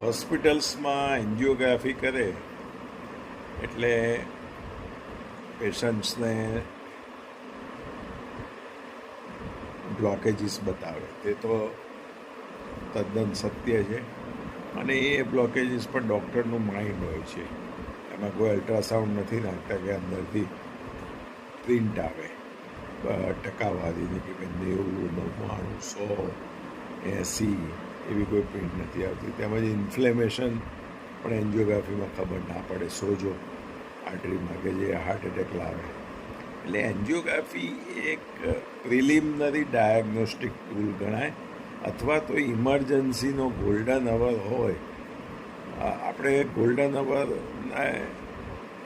હોસ્પિટલ્સમાં angiography કરે એટલે પેશન્ટ્સને blockages બતાવે. તે તો તદ્દન સત્ય છે. અને એ બ્લોકેજીસ પણ ડૉક્ટરનું માઇન્ડ હોય છે. એમાં કોઈ અલ્ટ્રાસાઉન્ડ નથી નાખતા કે અંદરથી પ્રિન્ટ આવે ટકાવારીની કે 90, 99, 100, 80 એવી કોઈ પ્રિન્ટ નથી આવતી. તેમજ ઇન્ફ્લેમેશન પણ એન્જિયોગ્રાફીમાં ખબર ના પડે, સોજો આર્ટરીમાં કે જે હાર્ટ એટેક લાવે. એટલે એન્જિયોગ્રાફી એક પ્રિલિમિનરી ડાયગ્નોસ્ટિક ટૂલ ગણાય, અથવા તો ઇમરજન્સીનો ગોલ્ડન અવર હોય. આપણે ગોલ્ડન અવરના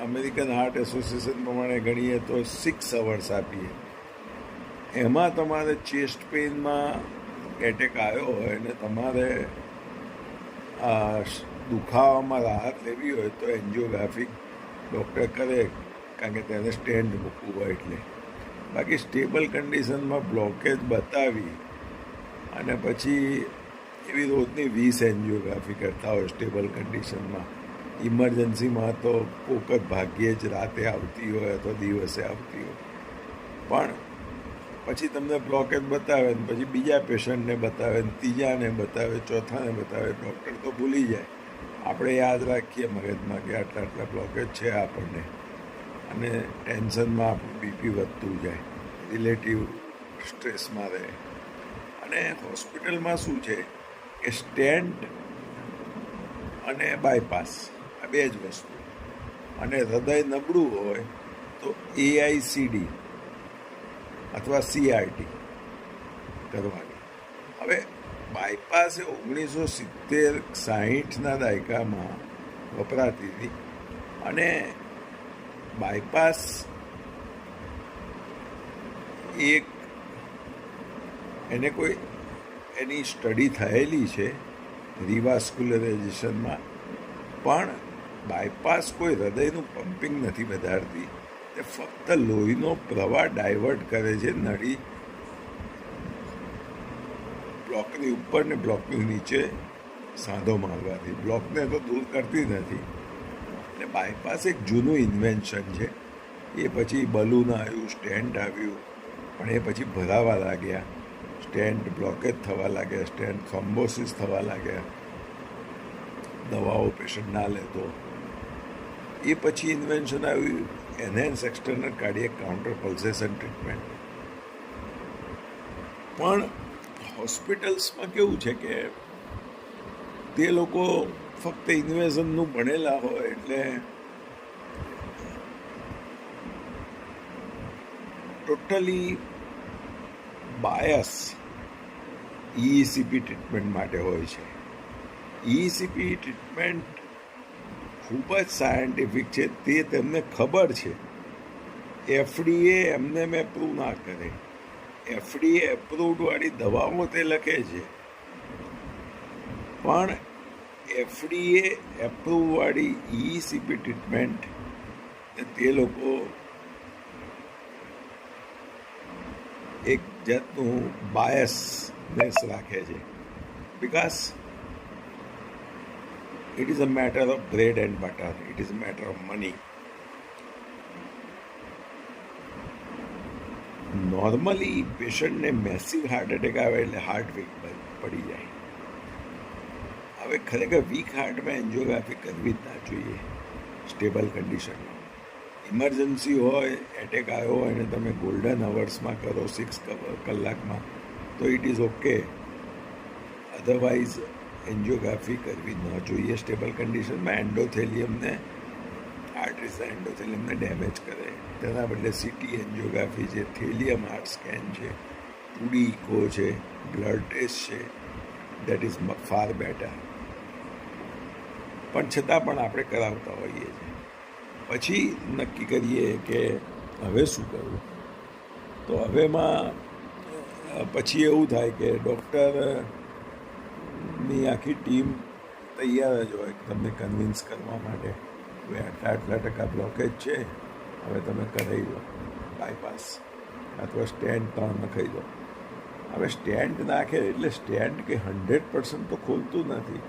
અમેરિકન હાર્ટ એસોસિએશન પ્રમાણે ગણીએ તો 6 અવર્સ આપીએ. એમાં તમારે ચેસ્ટ પેઇનમાં એટેક આવ્યો હોય અને તમારે દુખાવામાં રાહત લેવી હોય તો એન્જિયોગ્રાફી ડૉક્ટર કરે, કારણ કે તેને સ્ટેન્ડ મૂકવું હોય એટલે. બાકી સ્ટેબલ કન્ડિશનમાં બ્લોકેજ બતાવી અને પછી એવી રોજની 20 એન્જિયોગ્રાફી કરતા હોય સ્ટેબલ કન્ડિશનમાં. ઇમરજન્સીમાં તો કોક જ ભાગ્યે જ રાતે આવતી હોય અથવા દિવસે આવતી હોય. પણ પછી તમને બ્લોકેજ બતાવે ને પછી બીજા પેશન્ટને બતાવે ને ત્રીજાને બતાવે, ચોથાને બતાવે. ડૉક્ટર તો ભૂલી જાય, આપણે યાદ રાખીએ મગજમાં કે આટલા આટલા બ્લોકેજ છે આપણને, અને ટેન્શનમાં આપણું બીપી વધતું જાય, રિલેટિવ સ્ટ્રેસમાં રહે. અને હોસ્પિટલમાં શું છે કે સ્ટેન્ટ અને બાયપાસ આ બે જ વસ્તુ. અને હૃદય નબળું હોય તો AICD અથવા CRT કરવાની. હવે બાયપાસ 1970-60ના દાયકામાં વપરાતી હતી. અને બાયપાસ એને કોઈ એની સ્ટડી થયેલી છે રિવાસ્ક્યુલરાઇઝેશનમાં, પણ બાયપાસ કોઈ હૃદયનું પમ્પિંગ નથી વધારતી. તે ફક્ત લોહીનો પ્રવાહ ડાયવર્ટ કરે છે નળી બ્લોકની ઉપર ને બ્લોકની નીચે સાંધો મારવાથી. બ્લોકને તો દૂર કરતી નથી. એટલે બાયપાસ એક જૂનું ઇન્વેન્શન છે. એ પછી બલૂન આવ્યું, સ્ટેન્ટ આવ્યું, પણ એ પછી ભરાવા લાગ્યા, સ્ટેન્ટ બ્લોકેજ થવા લાગ્યા, સ્ટેન્ટ થ્રોમ્બોસિસ થવા લાગ્યા, દવાઓ પેશન્ટ ના લેતો. એ પછી ઇન્વેન્શન આવ્યું enhanced external cardiac counter pulsation treatment. પણ હોસ્પિટલ્સમાં કેવું છે કે તે લોકો ફક્ત ઇન્વેઝનનું ભણેલા હોય એટલે ટોટલી બાયસ EECP ટ્રીટમેન્ટ માટે હોય છે. EECP ટ્રીટમેન્ટ ખૂબ જ સાયન્ટિફિક છે, તે તેમને ખબર છે. FDA એમને એપ્રૂવ ના કરે. FDA એપ્રુવડવાળી દવાઓ તે લખે છે, પણ FDA એપ્રુવવાળી EECP ટ્રીટમેન્ટ તે લોકો એક જાતનું બાયસનેસ રાખે છે. Because it is a matter of bread and butter. It is a matter of money. Normally પેશન્ટને મેસિવ હાર્ટ એટેક આવે એટલે હાર્ટ વીક પડી જાય. હવે ખરેખર વીક હાર્ટમાં એન્જિયોગ્રાફી કરવી જ ના જોઈએ સ્ટેબલ કન્ડિશનમાં. ઇમરજન્સી હોય, એટેક આવ્યો હોય અને તમે ગોલ્ડન અવર્સમાં કરો 6 કલાકમાં તો it is okay. Otherwise angiography કરવી ન જોઈએ સ્ટેબલ કન્ડિશનમાં. એન્ડોથેલિયમને, આર્ટરીસના એન્ડોથેલિયમને ડેમેજ કરે. તેના બદલે CT એન્જિયોગ્રાફી છે, થેલિયમ હાર્ટ સ્કેન છે, 2D ઇકો છે, બ્લડ ટેસ્ટ છે, દેટ ઇઝ ફાર બેટર. પણ છતાં પણ આપણે કરાવતા હોઈએ છીએ. પછી નક્કી કરીએ કે હવે શું કરવું. તો હવેમાં પછી એવું થાય કે ડૉક્ટરની આખી ટીમ તૈયાર જ હોય તમને કન્વિન્સ કરવા માટે. હવે આટલા ટકા બ્લોકેજ છે, હવે તમે કરાવી લો બાયપાસ, અથવા સ્ટેન્ટ 3 નખાઈ દો. હવે સ્ટેન્ટ નાખે એટલે સ્ટેન્ટ કે 100% તો ખોલતું નથી.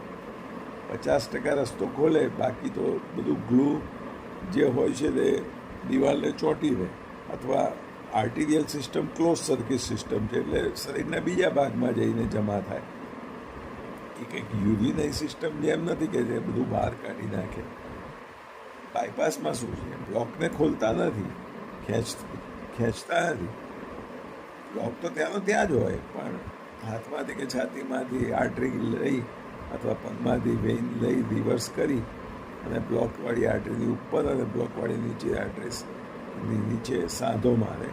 50% રસ્તો ખોલે, બાકી તો બધું ગ્લુ જે હોય છે તે દિવાલને ચોંટી રહે, અથવા આર્ટિરિયલ સિસ્ટમ ક્લોઝ સર્કિટ સિસ્ટમ છે, એટલે શરીરના બીજા ભાગમાં જઈને જમા થાય. એ કંઈક યુરિનરી સિસ્ટમ જેમ નથી કે જે બધું બહાર કાઢી નાખે. બાયપાસમાં શું છે, બ્લોકને ખોલતા નથી, ખેંચતા નથી. બ્લોક તો ત્યાંનો ત્યાં જ હોય, પણ હાથમાંથી કે છાતીમાંથી આર્ટરી લઈ અથવા પગમાંથી વેઇન લઈ રિવર્સ કરી અને બ્લોકવાળી આર્ટરીની ઉપર અને બ્લોકવાળી નીચે આર્ટરીની નીચે સાંધો મારે.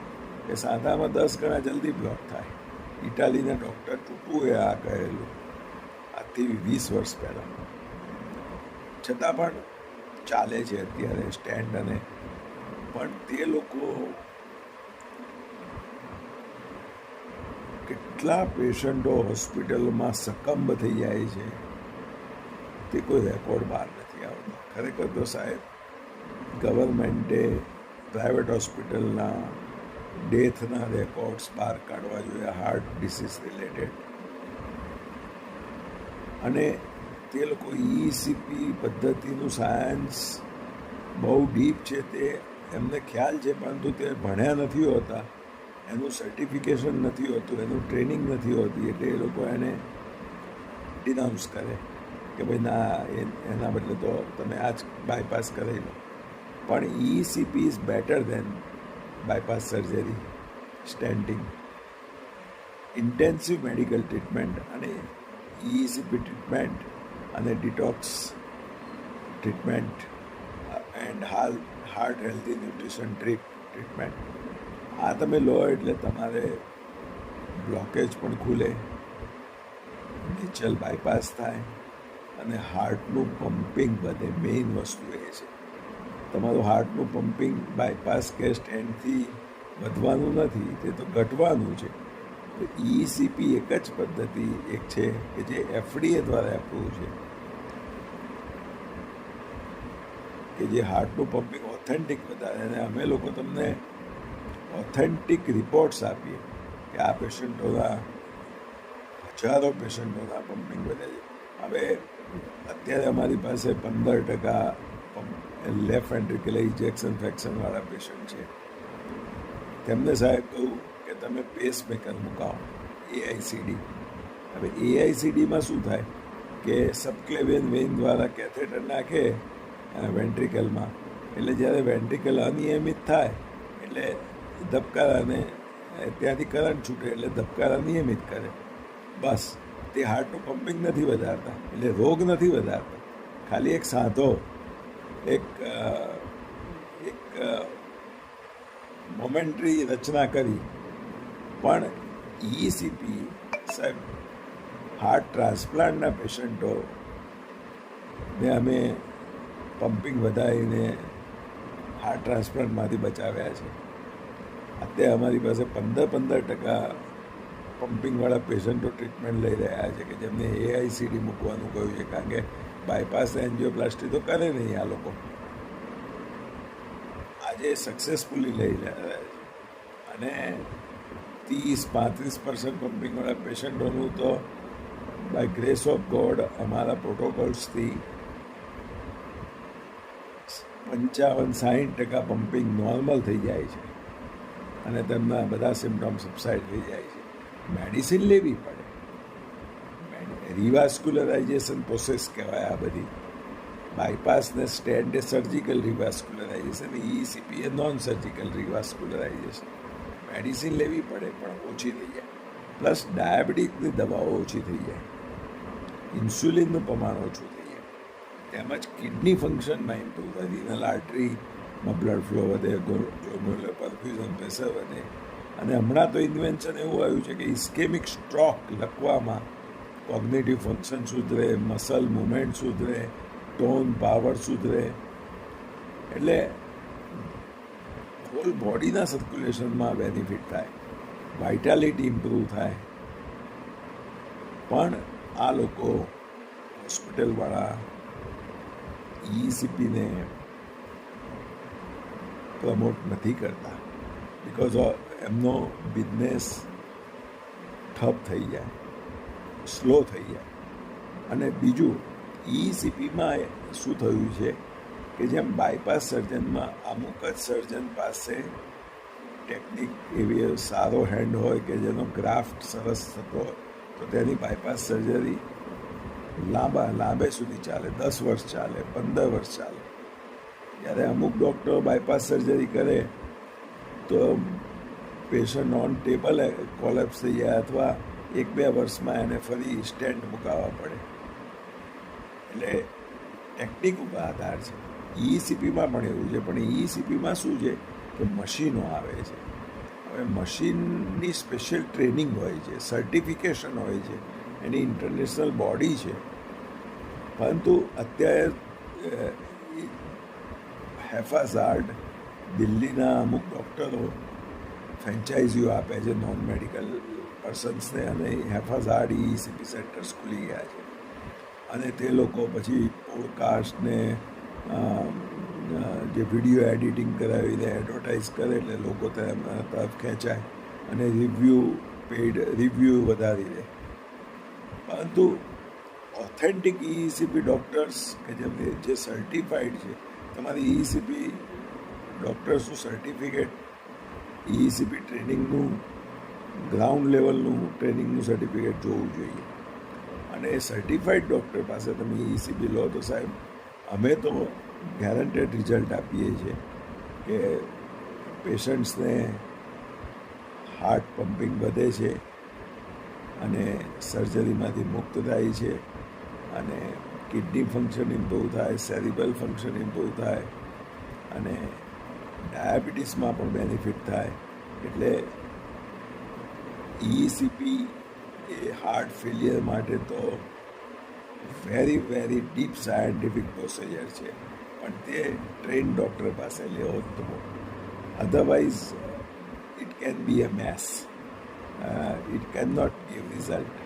એ સાંધામાં 10 ગણા જલ્દી બ્લોક થાય. ઇટાલીના ડૉક્ટર ટુટુએ આ કહેલું આજથી 20 વર્ષ પહેલાં. છતાં પણ ચાલે છે અત્યારે સ્ટેન્ડ. અને પણ તે લોકો કેટલા પેશન્ટો હોસ્પિટલમાં સકંબ થઈ જાય છે તે કોઈ રેકોર્ડ બહાર નથી આવતો. ખરેખર તો સાહેબ ગવર્મેન્ટે પ્રાઇવેટ હોસ્પિટલના ડેથના રેકોર્ડ્સ બહાર કાઢવા જોઈએ, હાર્ટ ડિસીઝ રિલેટેડ. અને તે લોકો ECP પદ્ધતિનું સાયન્સ બહુ ડીપ છે, તે એમને ખ્યાલ છે, પરંતુ તે ભણ્યા નથી હોતા, એનું સર્ટિફિકેશન નથી હોતું, એનું ટ્રેનિંગ નથી હોતી, એટલે એ લોકો એને ડિનાઉન્સ કરે કે ભાઈ ના, એના બદલે તો તમે આ જ બાયપાસ કરી લો. પણ ECP is better than bypass surgery, stenting. Intensive medical treatment અને ECP ટ્રીટમેન્ટ અને detox treatment and heart healthy nutrition treatment, આ તમે લો એટલે તમારે બ્લોકેજ પણ ખુલે, નેચરલ બાયપાસ થાય અને હાર્ટનું પમ્પિંગ વધે. મેઇન વસ્તુ એ છે. તમારું હાર્ટનું પમ્પિંગ બાયપાસ કે સ્ટેન્ટથી વધવાનું નથી, તે તો ઘટવાનું છે. તો ECP એક જ પદ્ધતિ એક છે કે જે FDA દ્વારા એપ્રુવ છે, કે જે હાર્ટનું પમ્પિંગ ઓથેન્ટિક વધારે. અને અમે લોકો તમને ઓથેન્ટિક રિપોર્ટ્સ આપીએ કે આ પેશન્ટોના, હજારો પેશન્ટોના પમ્પિંગ વધે છે. હવે અત્યારે અમારી પાસે 15% લેફ્ટ વેન્ટ્રિક્યુલર ઇજેક્શન ફ્રેક્શનવાળા પેશન્ટ છે. તેમને સાહેબ કહું કે તમે પેસમેકર મુકાવો, AICD. હવે AICDમાં શું થાય કે સબક્લેવિયન વેઇન દ્વારા કેથેટર નાખે વેન્ટ્રિકલમાં, એટલે જ્યારે વેન્ટ્રિકલ અનિયમિત થાય એટલે ધબકારાને ત્યાંથી કરંટ છૂટે, એટલે ધબકારા નિયમિત કરે. બસ, તે હાર્ટનું પમ્પિંગ નથી વધારતા, એટલે રોગ નથી વધારતા, ખાલી એક સાંધો, એક મોમેન્ટરી રચના કરી. પણ ECP સાહેબ હાર્ટ ટ્રાન્સપ્લાન્ટના પેશન્ટોને અમે પમ્પિંગ વધારીને હાર્ટ ટ્રાન્સપ્લાન્ટમાંથી બચાવ્યા છે. અત્યારે અમારી પાસે 15% પમ્પિંગવાળા પેશન્ટો ટ્રીટમેન્ટ લઈ રહ્યા છે કે જેમને AICD મૂકવાનું કહ્યું છે, કારણ કે બાયપાસ એન્જિયોપ્લાસ્ટી તો કરે નહીં આ લોકો. આજે સક્સેસફુલી લઈ રહ્યા છે. અને 30-35% પમ્પિંગવાળા પેશન્ટોનું તો બાય ગ્રેસ ઓફ ગોડ અમારા પ્રોટોકોલ્સથી 55-60% પમ્પિંગ નોર્મલ થઈ જાય છે અને તેમના બધા સિમ્ટમ્સ સબસાઇડ થઈ જાય છે. મેડિસિન લેવી પડે, રિવાસ્ક્યુલરાઇઝેશન પ્રોસેસ કહેવાય આ બધી. બાયપાસને સ્ટેન્ટ એ સર્જિકલ રિવાસ્ક્યુલરાઇઝેશન, ECP એ નોન સર્જિકલ રિવાસ્ક્યુલરાઇઝેશન. મેડિસિન લેવી પડે પણ ઓછી થઈ જાય, પ્લસ ડાયાબિટીસની દવાઓ ઓછી થઈ જાય, ઇન્સ્યુલિનનું પ્રમાણ ઓછું થઈ જાય, તેમજ કિડની ફંક્શનમાં ઇમ્પ્રૂવ થાય, રિનલ આર્ટરીમાં બ્લડ ફ્લો વધે, ગ્લોમેરુલર પરફ્યુઝન પ્રેશર વધે. અને હમણાં તો ઇન્વેન્શન એવું આવ્યું છે કે ઇસ્કેમિક સ્ટ્રોક લખવામાં કોગ્નિટિવ ફંક્શન સુધરે, મસલ મુવમેન્ટ સુધરે, ટોન પાવર સુધરે, એટલે હોલ બોડીના સર્ક્યુલેશનમાં બેનિફિટ થાય, વાઇટાલિટી ઇમ્પ્રૂવ થાય. પણ આ લોકો હોસ્પિટલવાળા ECPને પ્રમોટ નથી કરતા, બિકોઝ એમનો બિઝનેસ ઠપ થઈ જાય, સ્લો થઈ જાય. અને બીજું ECPમાં શું થયું છે કે જેમ બાયપાસ સર્જનમાં અમુક જ સર્જન પાસે ટેકનિક એવી સારો હેન્ડ હોય કે જેનો ગ્રાફ્ટ સરસ થતો હોય તો તેની બાયપાસ સર્જરી લાંબે સુધી ચાલે, 10 વર્ષ ચાલે, 15 વર્ષ ચાલે. જ્યારે અમુક ડૉક્ટરો બાયપાસ સર્જરી કરે તો પેશન્ટ ઓન ટેબલ કોલેપ્સ થઈ જાય અથવા 1-2 વર્ષમાં એને ફરી સ્ટેન્ટ મુકાવવા પડે. એટલે ટેકનિક ઉપર આધાર છે. ECPમાં પણ એવું છે, પણ ECPમાં શું છે કે મશીનો આવે છે. હવે મશીનની સ્પેશિયલ ટ્રેનિંગ હોય છે, સર્ટિફિકેશન હોય છે, એની ઇન્ટરનેશનલ બોડી છે. પરંતુ અત્યારે હેફાઝાર્ડ દિલ્હીના અમુક ડૉક્ટરો ફ્રેન્ચાઇઝીઓ આપે છે નોન મેડિકલ પર્સન્સને, અને હેફાઝાર્ડ ECP સેન્ટર્સ ખુલી ગયા છે. અને તે લોકો પછી પોડકાસ્ટને જે વિડીયો એડિટિંગ કરાવીને એડવર્ટાઇઝ કરે એટલે લોકો તેમના તરફ ખેંચાય અને પેઇડ રિવ્યૂ વધારી દે. પરંતુ ઓથેન્ટિક ECP ડૉક્ટર્સ કે જે સર્ટિફાઈડ છે, તમારી ECP ડૉક્ટર્સનું સર્ટિફિકેટ ECP ટ્રેનિંગનું ગ્રાઉન્ડ લેવલનું ટ્રેનિંગનું સર્ટિફિકેટ જોવું જોઈએ. અને એ સર્ટિફાઈડ ડૉક્ટર પાસે તમે ECP લો તો સાહેબ અમે તો ગેરંટેડ રિઝલ્ટ આપીએ છીએ કે પેશન્ટ્સને હાર્ટ પમ્પિંગ વધે છે અને સર્જરીમાંથી મુક્ત થાય છે અને કિડની ફંક્શન ઇમ્પ્રૂવ થાય, સેરિબ્રલ ફંક્શન ઇમ્પ્રૂવ થાય અને ડાયાબિટીસમાં પણ બેનિફિટ થાય. એટલે ECP એ હાર્ટ ફેલિયર માટે તો વેરી ડીપ સાયન્ટિફિક પ્રોસિજર છે, પણ તે ટ્રેન ડૉક્ટર પાસે લેવો તો otherwise it can be a mess, it can not give result.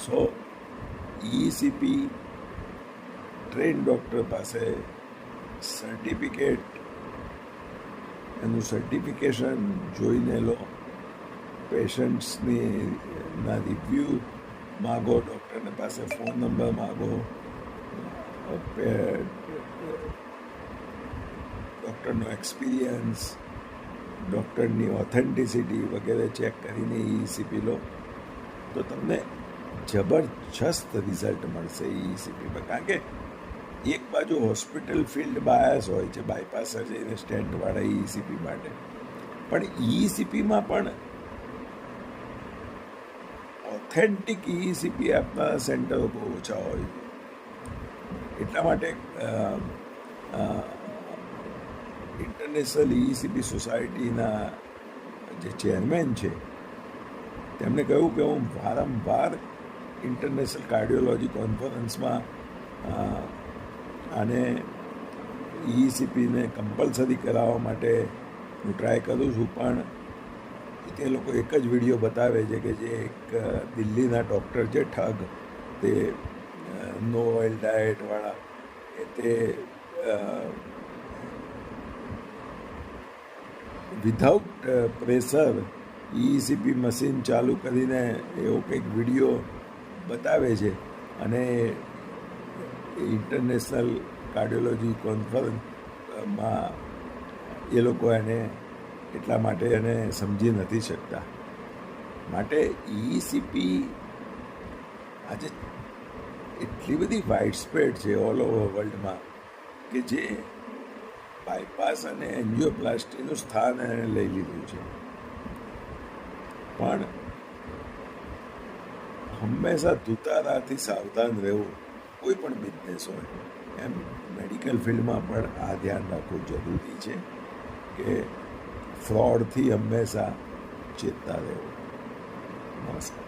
So ECP train doctor પાસે સર્ટિફિકેટ, એનું સર્ટિફિકેશન જોઈને લો, પેશન્ટ્સના રિવ્યૂ માગો, ડૉક્ટરને પાસે ફોન નંબર માગો, ડૉક્ટરનો એક્સપિરિયન્સ, ડૉક્ટરની ઓથેન્ટિસિટી વગેરે ચેક કરીને ECP લો તો તમને જબરજસ્ત રિઝલ્ટ મળશે ECPમાં. કારણ કે એક બાજુ હોસ્પિટલ ફિલ્ડ બાયસ હોય છે બાયપાસ સર્જરી સ્ટેન્ટવાળા ECP માટે, પણ ECPમાં પણ ઓથેન્ટિક ECP આપનારા સેન્ટરો બહુ ઓછા હોય છે. એટલા માટે ઇન્ટરનેશનલ ECP સોસાયટીના જે ચેરમેન છે તેમણે કહ્યું કે હું વારંવાર ઇન્ટરનેશનલ કાર્ડિયોલોજી કોન્ફરન્સમાં આને ECPને કમ્પલસરી કરાવવા માટે હું ટ્રાય કરું છું, પણ તે લોકો એક જ વિડીયો બતાવે છે કે જે એક દિલ્હીના ડૉક્ટર છે ઠગ, તે નો ઓઇલ ડાયટવાળા, તે વિધાઉટ પ્રેશર ECP મશીન ચાલુ કરીને એવો કંઈક વિડીયો બતાવે છે અને ઇન્ટરનેશનલ કાર્ડિયોલોજી કોન્ફરન્સમાં એ લોકો એને એટલા માટે એને સમજી નથી શકતા. માટે ECP આજે એટલી બધી વાઇડ સ્પ્રેડ છે ઓલ ઓવર વર્લ્ડમાં કે જે બાયપાસ અને એન્જિયોપ્લાસ્ટીનું સ્થાન એને લઈ લીધું છે. પણ હંમેશા તુતારાથી સાવધાન રહેવું કોઈ પણ બિઝનેસ હોય, એમ મેડિકલ ફિલ્ડમાં પણ આ ધ્યાન રાખવું જરૂરી છે કે ફ્રોડથી હંમેશા ચેતતા રહેવું. નમસ્કાર.